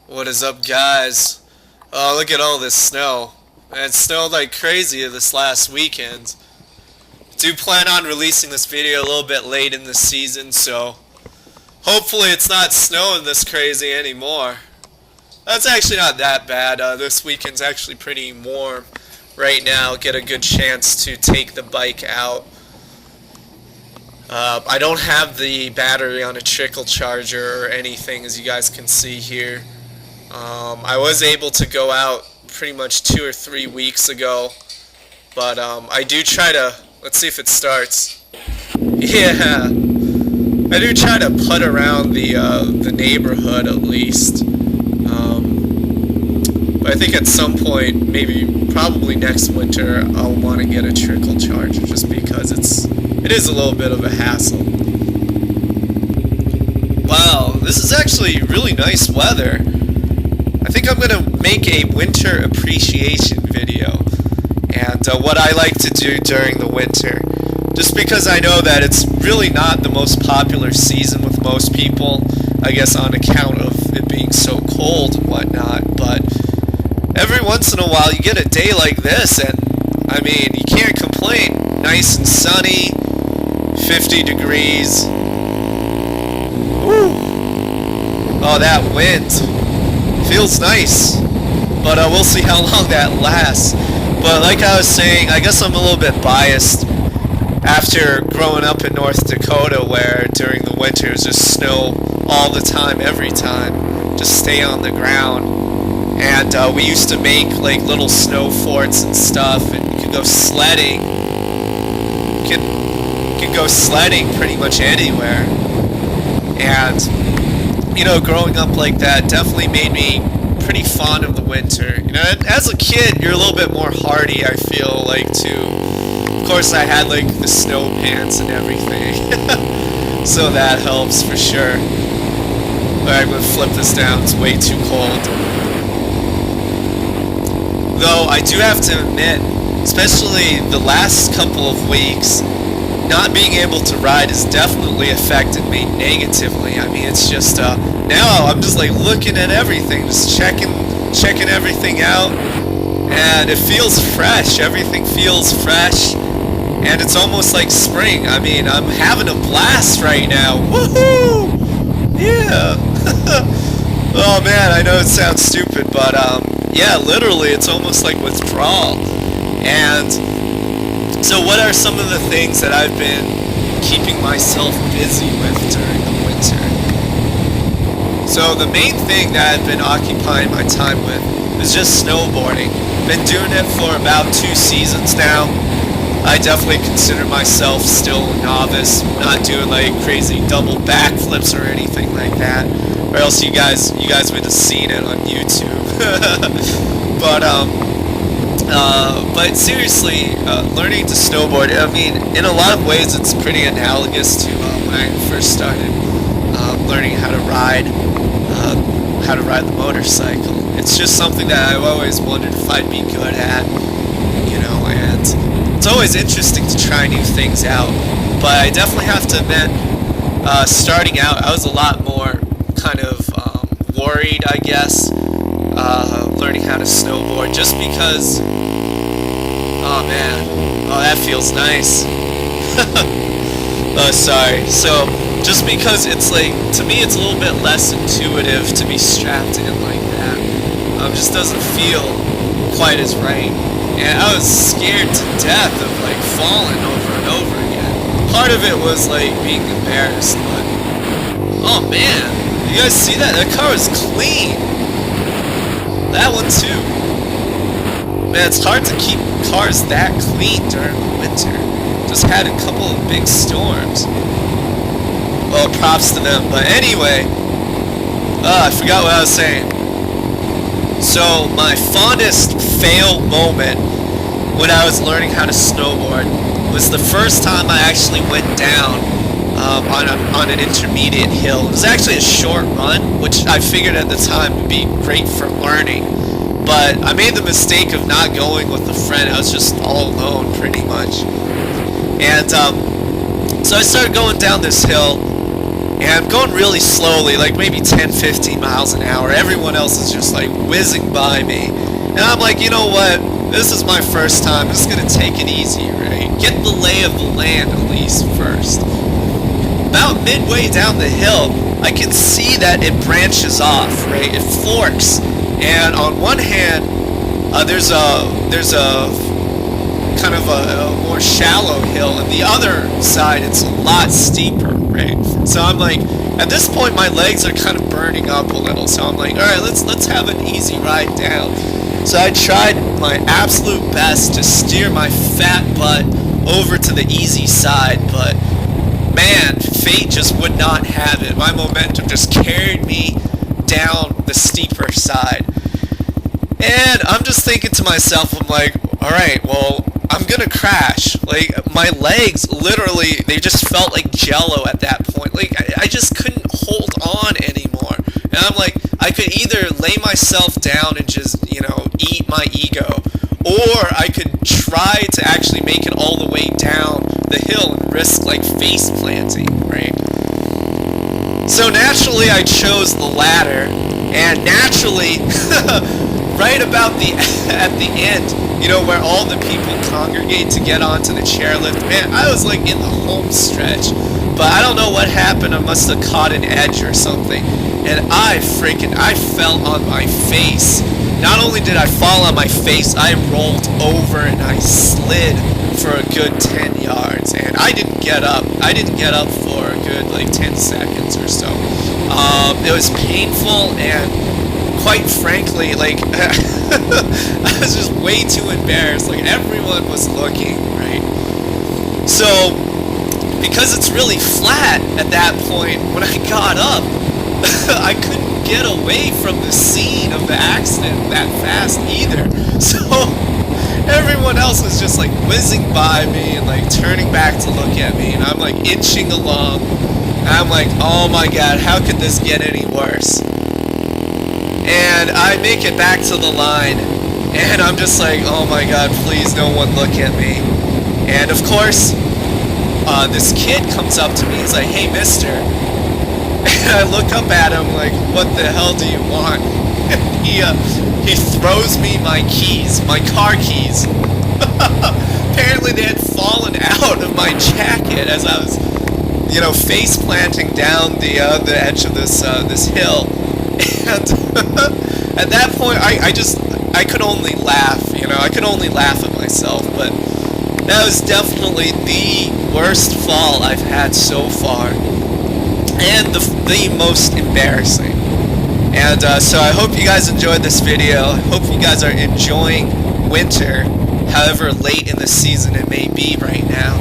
What is up, guys? Oh, look at all this snow. It snowed like crazy this last weekend. Do plan on releasing this video a little bit late in the season, so hopefully it's not snowing this crazy anymore. That's actually not that bad. This weekend's actually pretty warm right now. Get a good chance to take the bike out. I don't have the battery on a trickle charger or anything, as you guys can see here. I was able to go out pretty much 2 or 3 weeks ago, but I do try to, let's see if it starts. Yeah, I do try to putt around the neighborhood at least. But I think at some point, maybe probably next winter, I'll want to get a trickle charger just because it is a little bit of a hassle. Wow, this is actually really nice weather. I think I'm going to make a winter appreciation video and what I like to do during the winter. Just because I know that it's really not the most popular season with most people, I guess on account of it being so cold and whatnot, but every once in a while you get a day like this and I mean, you can't complain. Nice and sunny, 50 degrees. Woo! Oh, that wind. Feels nice, but we'll see how long that lasts. But like I was saying, I guess I'm a little bit biased after growing up in North Dakota, where during the winter it's just snow all the time, every time, just stay on the ground. And we used to make like little snow forts and stuff, and you could go sledding. You could go sledding pretty much anywhere. And you know, growing up like that definitely made me pretty fond of the winter. You know, as a kid, you're a little bit more hardy, I feel like, too. Of course, I had, like, the snow pants and everything. So that helps, for sure. Alright, I'm gonna flip this down. It's way too cold. Though, I do have to admit, especially the last couple of weeks, not being able to ride has definitely affected me negatively. I mean, it's just, now I'm just like looking at everything, just checking everything out, and it feels fresh. Everything feels fresh, and it's almost like spring. I mean, I'm having a blast right now. Woohoo! Yeah! Oh man, I know it sounds stupid, but, yeah, literally, it's almost like withdrawal. And so what are some of the things that I've been keeping myself busy with during the winter? So the main thing that I've been occupying my time with is just snowboarding. Been doing it for about 2 seasons now. I definitely consider myself still a novice, not doing like crazy double backflips or anything like that, or else you guys would have seen it on YouTube. But seriously, learning to snowboard, I mean, in a lot of ways it's pretty analogous to when I first started learning how to ride the motorcycle. It's just something that I've always wondered if I'd be good at, you know, and it's always interesting to try new things out. But I definitely have to admit, starting out, I was a lot more kind of worried, I guess, learning how to snowboard, just because, oh man, oh that feels nice. Oh, sorry. So, just because it's like, to me it's a little bit less intuitive to be strapped in like that. Just doesn't feel quite as right. And I was scared to death of like falling over and over again. Part of it was like being embarrassed, but, oh man, you guys see that? That car is clean. That one too. Man, it's hard to keep cars that clean during the winter. Just had a couple of big storms. Well, props to them. But anyway, I forgot what I was saying. So, my fondest fail moment when I was learning how to snowboard was the first time I actually went down on an intermediate hill. It was actually a short run, which I figured at the time would be great for learning. But I made the mistake of not going with a friend. I was just all alone, pretty much. And so I started going down this hill, and I'm going really slowly, like maybe 10-15 miles an hour. Everyone else is just like whizzing by me, and I'm like, you know what, this is my first time, I'm just gonna take it easy, right? Get the lay of the land at least first. About midway down the hill, I can see that it branches off, right? It forks, and on one hand, there's a kind of a more shallow hill, and the other side it's a lot steeper, right? So I'm like, at this point my legs are kind of burning up a little, so I'm like, all right, let's have an easy ride down. So I tried my absolute best to steer my fat butt over to the easy side, but man, fate just would not have it. My momentum just carried me down the steeper side. And I'm just thinking to myself, I'm like, alright, well, I'm gonna crash. Like, my legs, literally, they just felt like jello at that point. Like, I just couldn't hold on anymore. And I'm like, I could either lay myself down and just, eat my ego, or I could try to actually make it all the way down the hill and risk, like, face planting, right? So naturally, I chose the latter, and naturally, right about at the end, where all the people congregate to get onto the chairlift, man, I was like in the home stretch, but I don't know what happened. I must have caught an edge or something, and I fell on my face. Not only did I fall on my face, I rolled over and I slid for a good 10 yards, and I didn't get up. I didn't get up for a good, 10 seconds or so. It was painful, and quite frankly, I was just way too embarrassed. Like, everyone was looking, right? So, because it's really flat at that point, when I got up, I couldn't get away from the scene of the accident that fast either. So, everyone else was just like whizzing by me and like turning back to look at me, and I'm like inching along, and I'm like, oh my god, how could this get any worse? And I make it back to the line, and I'm just like, oh my god, please no one look at me. And of course, this kid comes up to me, he's like, hey mister. And I look up at him like, what the hell do you want? He throws me my keys, my car keys. Apparently they had fallen out of my jacket as I was, face planting down the edge of this hill. And at that point, I could only laugh, I could only laugh at myself, but that was definitely the worst fall I've had so far, and the most embarrassing. And so I hope you guys enjoyed this video. I hope you guys are enjoying winter, however late in the season it may be right now.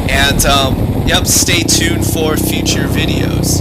And, yep, stay tuned for future videos.